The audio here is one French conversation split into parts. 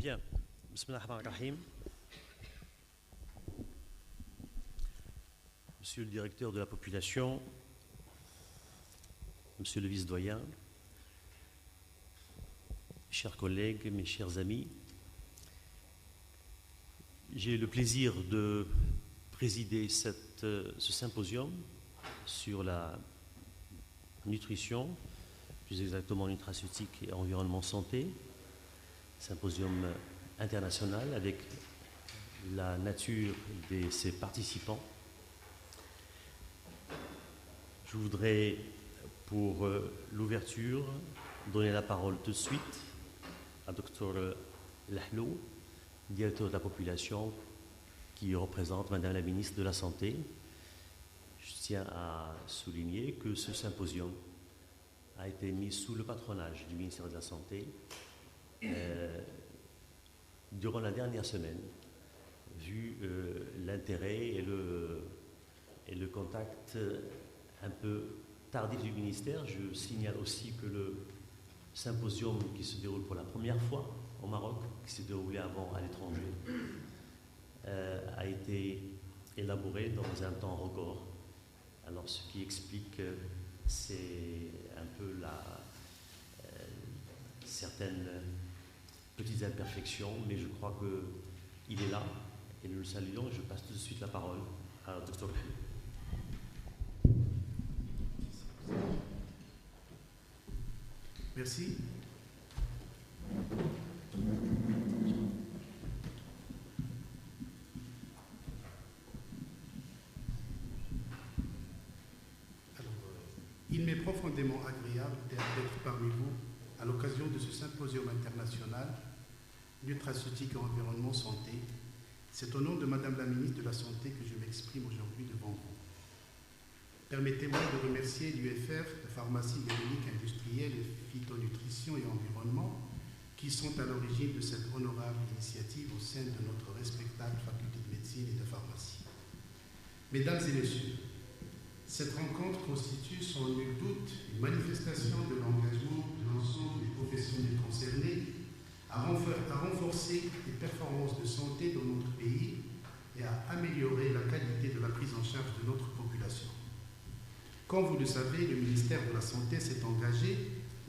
Bien, Bismillah ar-Rahman ar-Rahim. Monsieur le directeur de la population, Monsieur le vice-doyen, chers collègues, mes chers amis, j'ai le plaisir de présider ce symposium sur la nutrition, plus exactement nutraceutique et environnement santé, symposium international avec la nature de ses participants. Je voudrais, pour l'ouverture, donner la parole tout de suite à Dr Lahlou, directeur de la population, qui représente Madame la ministre de la Santé. Je tiens à souligner que ce symposium a été mis sous le patronage du ministère de la Santé durant la dernière semaine, vu l'intérêt et le contact un peu tardif du ministère. Je signale aussi que le symposium qui se déroule pour la première fois au Maroc, qui s'est déroulé avant à l'étranger, a été élaboré dans un temps record. Alors, ce qui explique, c'est un peu certaines petites imperfections, mais je crois qu'il est là et nous le saluons. Et je passe tout de suite la parole à Dr. Merci. Il m'est profondément agréable d'être parmi vous à l'occasion de ce symposium international nutraceutique et environnement santé. C'est au nom de Madame la ministre de la Santé que je m'exprime aujourd'hui devant vous. Permettez-moi de remercier l'UFR de pharmacie biologique industrielle et phytonutrition et environnement qui sont à l'origine de cette honorable initiative au sein de notre respectable faculté de médecine et de pharmacie. Mesdames et messieurs, cette rencontre constitue sans nul doute une manifestation de l'engagement de l'ensemble des professionnels concernés à renforcer les performances de santé dans notre pays et à améliorer la qualité de la prise en charge de notre population. Comme vous le savez, le ministère de la Santé s'est engagé,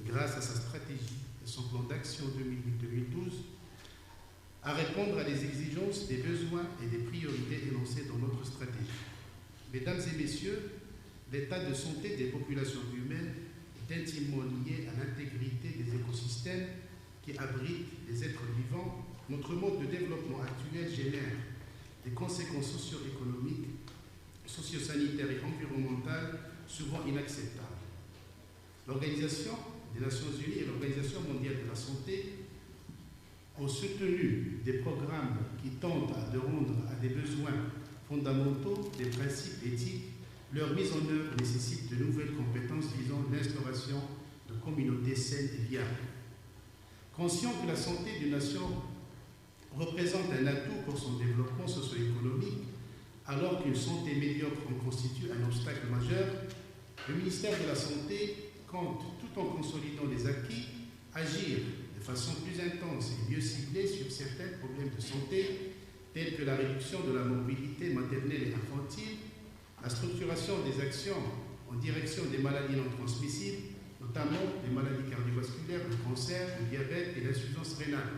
grâce à sa stratégie et son plan d'action 2008-2012, à répondre à des exigences, des besoins et des priorités énoncées dans notre stratégie. Mesdames et messieurs, l'état de santé des populations humaines est intimement lié à l'intégrité des écosystèmes qui abritent les êtres vivants. Notre mode de développement actuel génère des conséquences socio-économiques, socio-sanitaires et environnementales souvent inacceptables. L'Organisation des Nations Unies et l'Organisation mondiale de la santé ont soutenu des programmes qui tentent de rendre à des besoins fondamentaux des principes éthiques. Leur mise en œuvre nécessite de nouvelles compétences visant l'instauration de communautés saines et viables. Conscient que la santé d'une nation représente un atout pour son développement socio-économique, alors qu'une santé médiocre en constitue un obstacle majeur, le ministère de la Santé compte, tout en consolidant les acquis, agir de façon plus intense et mieux ciblée sur certains problèmes de santé, tels que la réduction de la morbidité maternelle et infantile, la structuration des actions en direction des maladies non transmissibles, notamment les maladies cardiovasculaires, le cancer, le diabète et l'insuffisance rénale.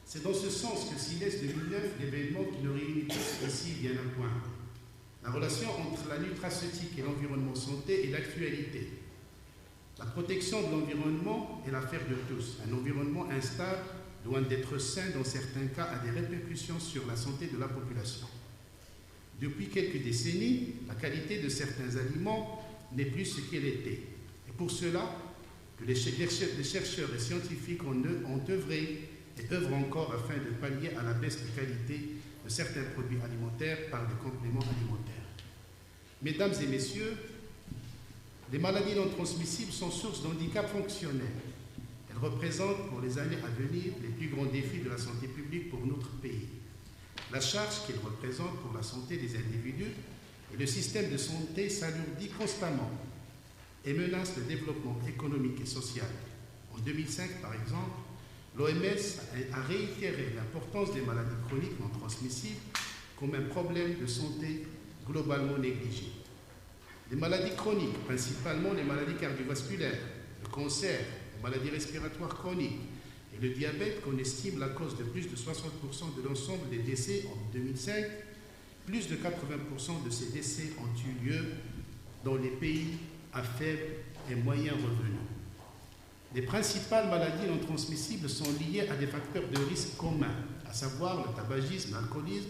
C'est dans ce sens que SINES 2009, l'événement qui nous réunit tous ici, vient à point. La relation entre la nutraceutique et l'environnement santé est l'actualité. La protection de l'environnement est l'affaire de tous. Un environnement instable, loin d'être sain, dans certains cas, a des répercussions sur la santé de la population. Depuis quelques décennies, la qualité de certains aliments n'est plus ce qu'elle était. Et pour cela, que les chercheurs et scientifiques ont œuvré et œuvrent encore afin de pallier à la baisse de qualité de certains produits alimentaires par des compléments alimentaires. Mesdames et messieurs, les maladies non transmissibles sont source d'handicap fonctionnel. Elles représentent pour les années à venir les plus grands défis de la santé publique pour notre pays. La charge qu'elles représentent pour la santé des individus et le système de santé s'alourdit constamment et menace le développement économique et social. En 2005, par exemple, L'OMS a réitéré l'importance des maladies chroniques non transmissibles comme un problème de santé globalement négligé. Les maladies chroniques, principalement les maladies cardiovasculaires, le cancer, les maladies respiratoires chroniques et le diabète, qu'on estime la cause de plus de 60% de l'ensemble des décès en 2005, plus de 80% de ces décès ont eu lieu dans les pays à faible et moyen revenu. Les principales maladies non transmissibles sont liées à des facteurs de risque communs, à savoir le tabagisme, l'alcoolisme,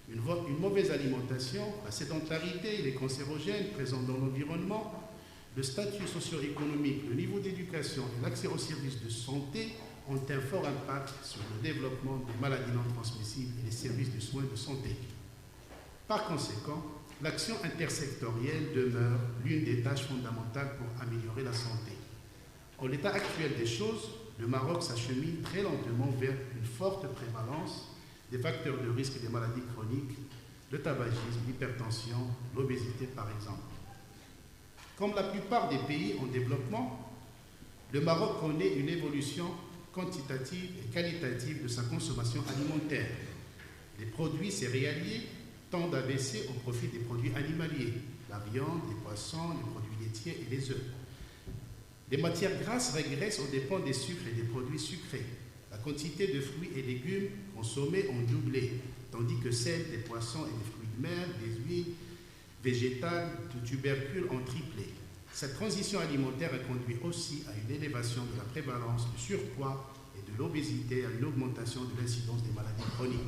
une mauvaise alimentation, la sédentarité, les cancérogènes présents dans l'environnement, le statut socio-économique, le niveau d'éducation et l'accès aux services de santé ont un fort impact sur le développement des maladies non transmissibles et les services de soins de santé. Par conséquent, l'action intersectorielle demeure l'une des tâches fondamentales pour améliorer la santé. En l'état actuel des choses, le Maroc s'achemine très lentement vers une forte prévalence des facteurs de risque des maladies chroniques, le tabagisme, l'hypertension, l'obésité par exemple. Comme la plupart des pays en développement, le Maroc connaît une évolution quantitative et qualitative de sa consommation alimentaire. Les produits céréaliers tendent à baisser au profit des produits animaliers, la viande, les poissons, les produits laitiers et les œufs. Les matières grasses régressent aux dépens des sucres et des produits sucrés. La quantité de fruits et légumes consommés ont doublé, tandis que celle des poissons et des fruits de mer, des huiles végétales, de tubercules ont triplé. Cette transition alimentaire a conduit aussi à une élévation de la prévalence du surpoids et de l'obésité, et à une augmentation de l'incidence des maladies chroniques.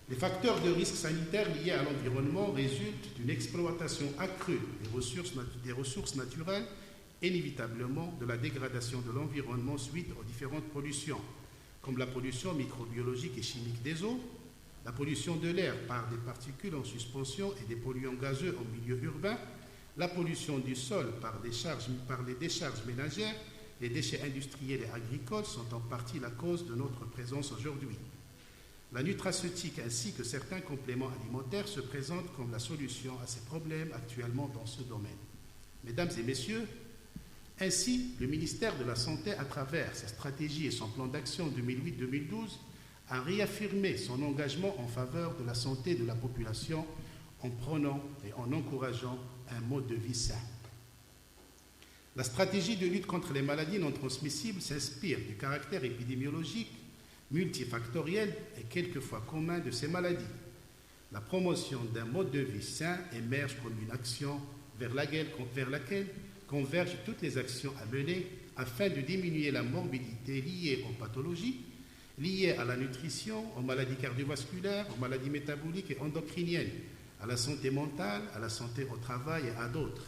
Les facteurs de risque sanitaire liés à l'environnement résultent d'une exploitation accrue des ressources naturelles, inévitablement de la dégradation de l'environnement suite aux différentes pollutions, comme la pollution microbiologique et chimique des eaux, la pollution de l'air par des particules en suspension et des polluants gazeux en milieu urbain, la pollution du sol par les décharges ménagères, les déchets industriels et agricoles sont en partie la cause de notre présence aujourd'hui. La nutraceutique ainsi que certains compléments alimentaires se présentent comme la solution à ces problèmes actuellement dans ce domaine. Mesdames et messieurs, ainsi, le ministère de la Santé, à travers sa stratégie et son plan d'action 2008-2012, a réaffirmé son engagement en faveur de la santé de la population en prônant et en encourageant un mode de vie sain. La stratégie de lutte contre les maladies non transmissibles s'inspire du caractère épidémiologique, multifactoriel et quelquefois commun de ces maladies. La promotion d'un mode de vie sain émerge comme une action vers laquelle convergent toutes les actions à mener afin de diminuer la morbidité liée aux pathologies, liées à la nutrition, aux maladies cardiovasculaires, aux maladies métaboliques et endocriniennes, à la santé mentale, à la santé au travail et à d'autres.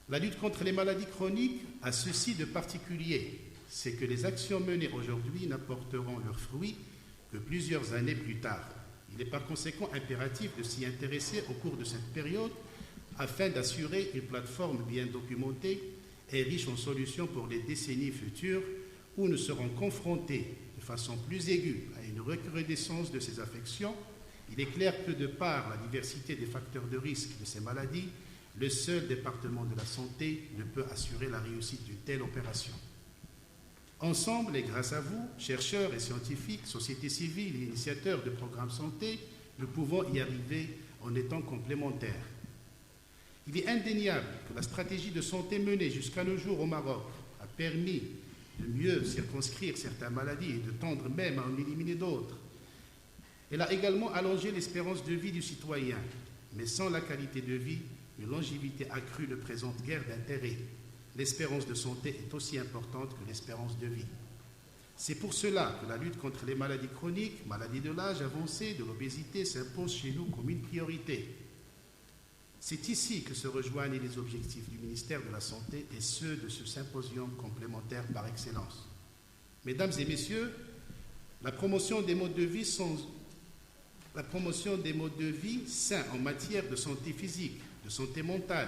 La lutte contre les maladies chroniques a ceci de particulier, c'est que les actions menées aujourd'hui n'apporteront leurs fruits que plusieurs années plus tard. Il est par conséquent impératif de s'y intéresser au cours de cette période afin d'assurer une plateforme bien documentée et riche en solutions pour les décennies futures où nous serons confrontés de façon plus aiguë à une recrudescence de ces affections. Il est clair que de par la diversité des facteurs de risque de ces maladies, le seul département de la santé ne peut assurer la réussite d'une telle opération. Ensemble, et grâce à vous, chercheurs et scientifiques, sociétés civiles et initiateurs de programmes santé, nous pouvons y arriver en étant complémentaires. Il est indéniable que la stratégie de santé menée jusqu'à nos jours au Maroc a permis de mieux circonscrire certaines maladies et de tendre même à en éliminer d'autres. Elle a également allongé l'espérance de vie du citoyen, mais sans la qualité de vie, une longévité accrue ne présente guère d'intérêt. L'espérance de santé est aussi importante que l'espérance de vie. C'est pour cela que la lutte contre les maladies chroniques, maladies de l'âge avancé, de l'obésité s'impose chez nous comme une priorité. C'est ici que se rejoignent les objectifs du ministère de la Santé et ceux de ce symposium complémentaire par excellence. Mesdames et messieurs, la promotion des modes de vie sains en matière de santé physique, de santé mentale,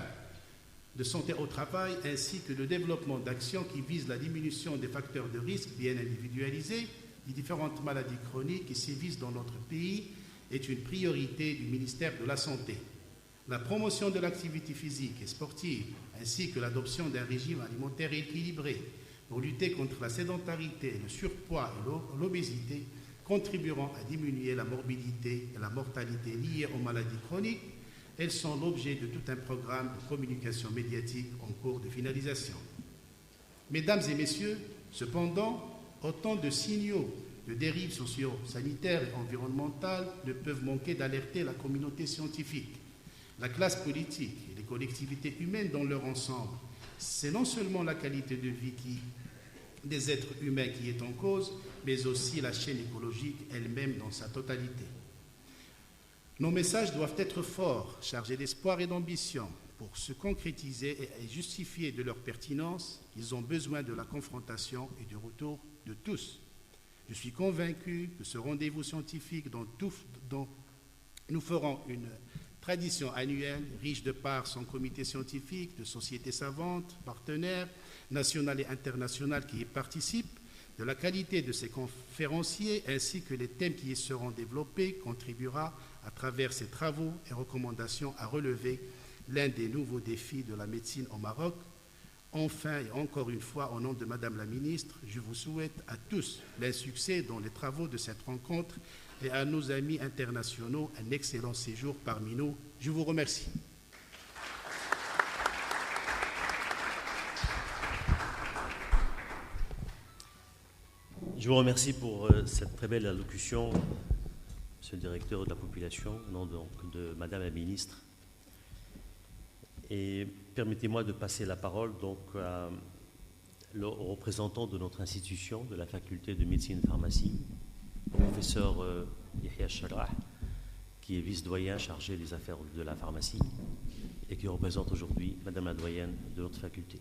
de santé au travail, ainsi que le développement d'actions qui visent la diminution des facteurs de risque bien individualisés des différentes maladies chroniques qui sévissent dans notre pays est une priorité du ministère de la Santé. La promotion de l'activité physique et sportive, ainsi que l'adoption d'un régime alimentaire équilibré, pour lutter contre la sédentarité, le surpoids et l'obésité contribueront à diminuer la morbidité et la mortalité liées aux maladies chroniques. Elles sont l'objet de tout un programme de communication médiatique en cours de finalisation. Mesdames et messieurs, cependant, autant de signaux de dérives socio-sanitaires et environnementales ne peuvent manquer d'alerter la communauté scientifique, la classe politique et les collectivités humaines dans leur ensemble. C'est non seulement la qualité de vie des êtres humains qui est en cause, mais aussi la chaîne écologique elle-même dans sa totalité. Nos messages doivent être forts, chargés d'espoir et d'ambition. Pour se concrétiser et justifier de leur pertinence, ils ont besoin de la confrontation et du retour de tous. Je suis convaincu que ce rendez-vous scientifique dont nous ferons une tradition annuelle, riche de par son comité scientifique, de sociétés savantes, partenaires, nationales et internationales qui y participent, de la qualité de ses conférenciers ainsi que les thèmes qui y seront développés, contribuera à travers ses travaux et recommandations à relever l'un des nouveaux défis de la médecine au Maroc. Enfin et encore une fois, au nom de Madame la Ministre, je vous souhaite à tous plein succès dans les travaux de cette rencontre et à nos amis internationaux un excellent séjour parmi nous. Je vous remercie. Je vous remercie pour cette très belle allocution, Monsieur le directeur de la population, au nom donc de Madame la Ministre. Et permettez-moi de passer la parole donc au représentant de notre institution, de la faculté de médecine et pharmacie, le professeur Yahya Sharah, qui est vice-doyen chargé des affaires de la pharmacie et qui représente aujourd'hui Madame la doyenne de notre faculté.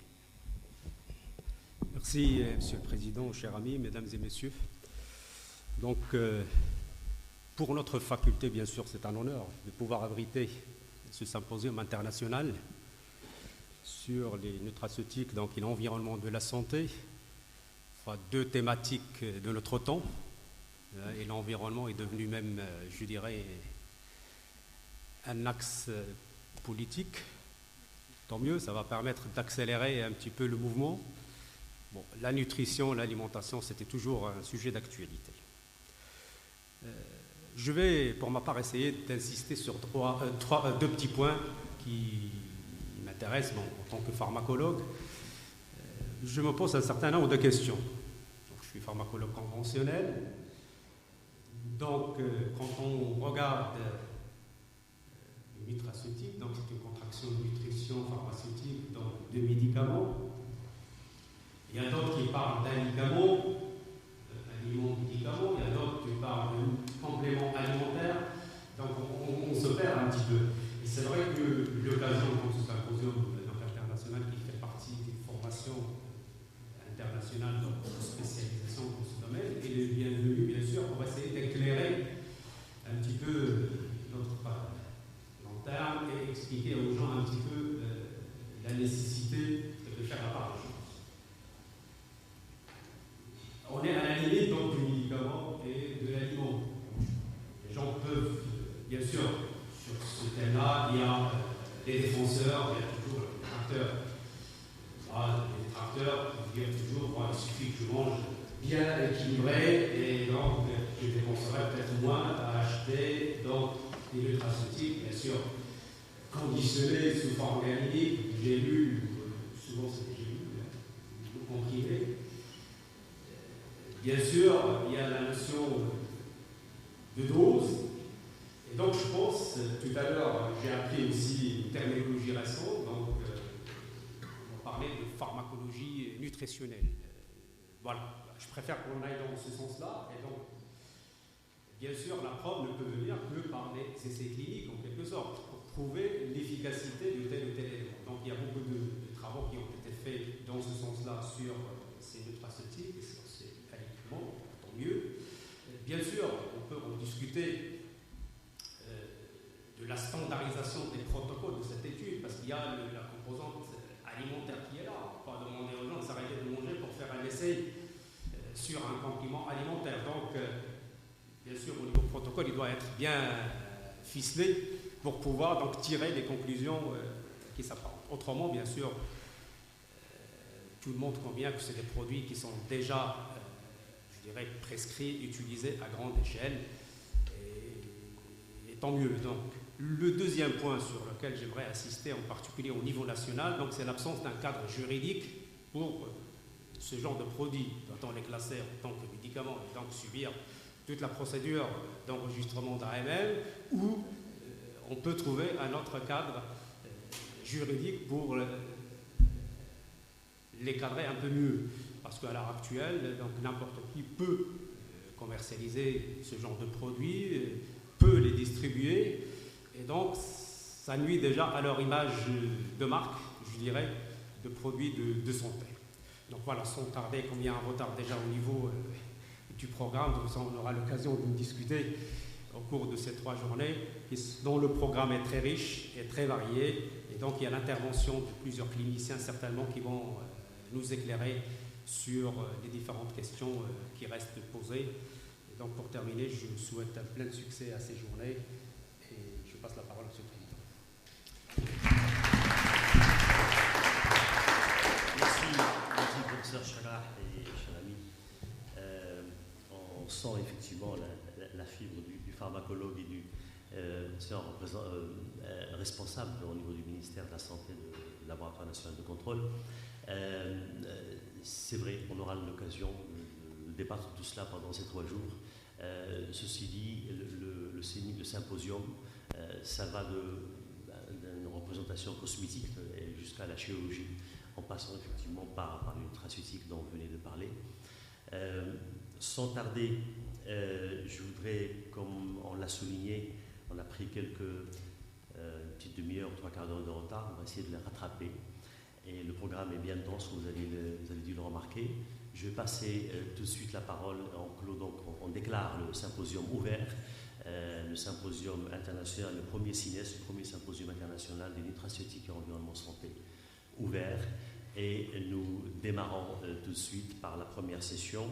Merci, Monsieur le Président, chers amis, Mesdames et Messieurs. Donc, pour notre faculté, bien sûr, c'est un honneur de pouvoir abriter ce symposium international sur les nutraceutiques donc, et l'environnement de la santé, enfin, deux thématiques de notre temps. Et l'environnement est devenu même, je dirais, un axe politique. Tant mieux, ça va permettre d'accélérer un petit peu le mouvement. Bon, la nutrition, l'alimentation, c'était toujours un sujet d'actualité. Je vais, pour ma part, essayer d'insister sur deux petits points qui m'intéressent en tant que pharmacologue. Je me pose un certain nombre de questions. Donc, je suis pharmacologue conventionnel. Donc, quand on regarde le nutraceutique, donc c'est une contraction de nutrition pharmaceutique donc de médicaments. Il y a d'autres qui parlent d'aliments, médicaments, il y a d'autres qui parlent de compléments alimentaires. Donc on se perd un petit peu. Et c'est vrai que l'occasion de ce symposium international qui fait partie des formations internationales de spécialisation dans ce domaine, et le bienvenu bien sûr pour essayer d'éclairer un petit peu notre long terme et expliquer aux gens un petit peu la nécessité de faire la part des choses. On est à la limite donc du médicament et de l'aliment. Les gens peuvent, bien sûr, sur ce thème-là, il y a des défenseurs, il y a toujours les détracteurs. Les détracteurs qui disent toujours il suffit que je mange bien équilibré et donc je dépenserai peut-être moins à acheter donc des nutraceutiques, bien sûr, conditionnés sous forme organique, j'ai lu, souvent c'est des gélules, comprimés. Bien sûr, il y a la notion de dose. Et donc, je pense, tout à l'heure, j'ai appris aussi une terminologie récente, donc on parlait de pharmacologie nutritionnelle. Voilà, je préfère qu'on aille dans ce sens-là. Et donc, bien sûr, la preuve ne peut venir que par les essais cliniques, en quelque sorte, pour prouver l'efficacité de tel ou tel élément. Donc, il y a beaucoup de travaux qui ont été faits dans ce sens-là sur ces nutraceutiques et sur ces aliments, tant mieux. Bien sûr, on peut en discuter de la standardisation des protocoles de cette étude, parce qu'il y a la composante alimentaire qui est là. On ne peut pas demander aux gens de s'arrêter de manger pour faire un essai sur un complément alimentaire. Donc, bien sûr, au niveau protocole, il doit être bien ficelé pour pouvoir donc tirer des conclusions qui s'apparentent. Autrement, bien sûr, tout le monde convient que c'est des produits qui sont déjà, je dirais, prescrits, utilisés à grande échelle. Et tant mieux. Donc, le deuxième point sur lequel j'aimerais insister, en particulier au niveau national, donc c'est l'absence d'un cadre juridique pour ce genre de produit. Doit-on les classer en tant que médicaments et donc subir toute la procédure d'enregistrement d'AML, ou on peut trouver un autre cadre juridique pour les cadrer un peu mieux. Parce qu'à l'heure actuelle, donc n'importe qui peut commercialiser ce genre de produits, peut les distribuer, et donc ça nuit déjà à leur image de marque, je dirais, de produits de santé. Donc voilà, sans tarder, comme il y a un retard déjà au niveau du programme, donc ça, on aura l'occasion de discuter au cours de ces 3 journées, dont le programme est très riche et très varié, et donc il y a l'intervention de plusieurs cliniciens certainement qui vont nous éclairer sur les différentes questions qui restent posées. Et donc pour terminer, je souhaite un plein succès à ces journées, et je passe la parole à M. le Président. Merci professeur Charah et cher ami. On sent effectivement la fibre du pharmacologue et du responsable au niveau du ministère de la Santé, du Laboratoire national de contrôle. C'est vrai, on aura l'occasion de débattre de tout cela pendant ces 3 jours. Ceci dit, le symposium, ça va d'une représentation cosmétique jusqu'à la chirurgie, en passant effectivement par le nutraceutique dont vous venez de parler. Sans tarder, je voudrais, comme on l'a souligné, on a pris une petite demi-heure, 3/4 d'heure de retard, on va essayer de les rattraper. Et le programme est bien dense, vous avez dû le remarquer. Je vais passer tout de suite la parole, on déclare le symposium ouvert, le symposium international, le premier CINES, le premier symposium international des nutraceutiques et environnement santé ouvert. Et nous démarrons tout de suite par la première session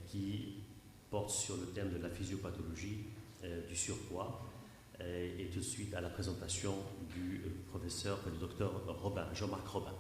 qui porte sur le thème de la physiopathologie du surpoids. Et tout de suite à la présentation du professeur, du docteur Robin, Jean-Marc Robin.